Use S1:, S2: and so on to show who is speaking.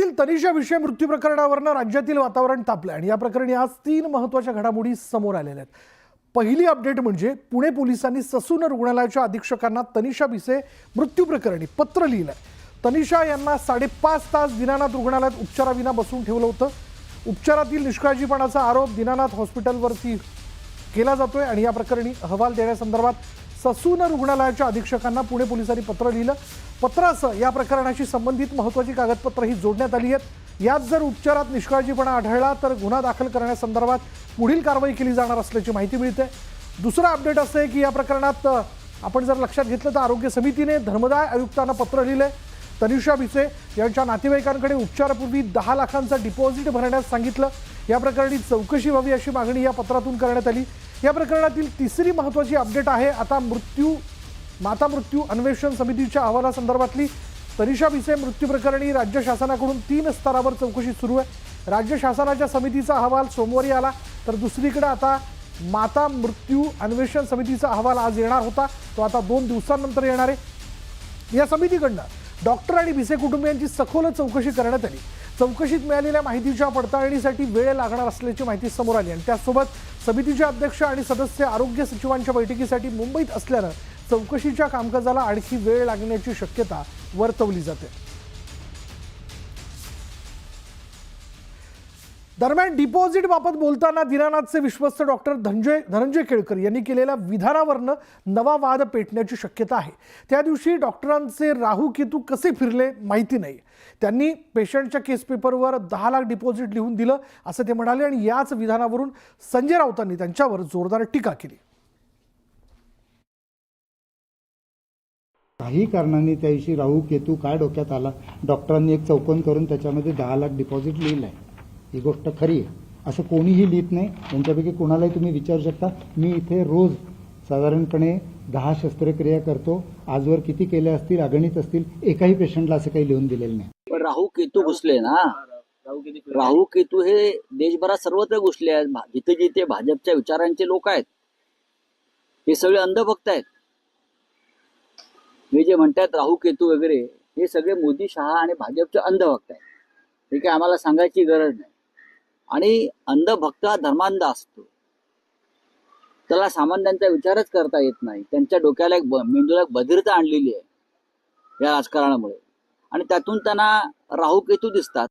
S1: पुण्यातील तनिषा विषय मृत्यू प्रकरणावरनं राज्यातील वातावरण तापलं आणि या प्रकरणी आज 3 महत्त्वाच्या घडामोडी समोर आलेल्या आहेत। पहिली अपडेट म्हणजे पुणे पोलिसांनी ससून रुग्णालयाच्या अधीक्षकांना तनिषा विषय मृत्यू प्रकरणी पत्र लिहिलंय। तनिषा यांना 5.5 तास दीनानाथ रुग्णालयात उपचाराविना बसून ठेवलं होतं। उपचारातील निष्काळजीपणाचा आरोप दीनानाथ हॉस्पिटलवरती केला जातोय आणि या प्रकरणी अहवाल देण्यासंदर्भात ससून रुग्णालयाच्या अधीक्षकांना पुणे पोलिसांनी पत्र लिहिलं। पत्रासह या प्रकरणाशी संबंधित महत्त्वाची कागदपत्रही जोडण्यात आली आहेत। यात जर उपचारात निष्काळजीपणा आढळला तर गुन्हा दाखल करण्यासंदर्भात पुढील कारवाई केली जाणार असल्याची माहिती मिळते। दुसरा अपडेट असं आहे की या प्रकरणात आपण जर लक्षात घेतलं तर आरोग्य समितीने धर्मदाय आयुक्तांना पत्र लिहिलंय। तनिषा विषय यांच्या नातेवाईकांकडे उपचारापूर्वी 10 लाखांचा डिपॉझिट भरण्यास सांगितलं। या प्रकरणी चौकशी व्हावी अशी मागणी या पत्रातून करण्यात आली। या प्रकरणातील तिसरी महत्त्वाची अपडेट आहे आता माता मृत्यू अन्वेषण समितीच्या अहवालासंदर्भातली। तनिषा विषय मृत्यू प्रकरणी राज्य शासनाकडून 3 स्तरावर चौकशी सुरू आहे। राज्य शासनाच्या समितीचा अहवाल सोमवारी आला तर दुसरीकडे आता माता मृत्यू अन्वेषण समितीचा अहवाल आज येणार होता, तो आता 2 दिवसांनंतर येणार आहे। या समितीकडनं डॉक्टर आणि भिसे कुटुंबियांची सखोल चौकशी करण्यात आली। चौकशीत मिळालेल्या माहितीच्या पडताळणीसाठी वेळ लागणार असल्याची माहिती समोर आली आणि त्यासोबत समितीचे अध्यक्ष आणि सदस्य आरोग्य सचिवांच्या बैठकीसाठी मुंबईत असल्यानं चौकशीच्या कामकाजाला आणखी वेळ लागण्याची शक्यता वर्तवली जाते। दरम्यान डिपॉझिट बाबत बोलताना दीनानाथचे विश्वस्त डॉक्टर धनंजय केळकर यांनी केलेल्या विधानावरनं नवा वाद पेटण्याची शक्यता आहे। त्या दिवशी डॉक्टरांचे राहू केतू कसे फिरले माहिती नाही। त्यांनी पेशंटच्या केस पेपरवर 10 लाख डिपॉझिट लिहून दिलं असं ते म्हणाले आणि याच विधानावरून संजय राऊतांनी त्यांच्यावर जोरदार टीका केली।
S2: काही कारणांनी त्या दिवशी राहू केतू काय डोक्यात आला, डॉक्टरांनी एक चौकोन करून त्याच्यामध्ये 10 लाख डिपॉझिट लिहिलंय। ही गोष्ट खरी आहे असं कोणीही लिहित नाही। त्यांच्यापैकी कोणालाही तुम्ही विचारू शकता। मी इथे रोज साधारणपणे 10 शस्त्रक्रिया करतो। आजवर किती केल्या असतील, अगणित असतील, एकाही पेशंटला असं काही लिहून दिलेलं नाही।
S3: पण राहू केतू घुसले ना, राहू केतू हे देशभरात सर्वत्र घुसले आहेत। जिथे जिथे भाजपच्या विचारांचे लोक आहेत हे सगळे अंधभक्त आहेत। हे जे म्हणतात राहू केतू वगैरे हे सगळे मोदी, शहा आणि भाजपचे अंधभक्त आहेत। हे काही आम्हाला सांगायची गरज नाही। आणि अंधभक्त हा धर्मांध असतो, त्याला सामान्यांचा विचारच करता येत नाही। त्यांच्या डोक्याला मेंदूला बधिरता आणलेली आहे या राजकारणामुळे आणि त्यातून त्यांना राहू केतू दिसतात।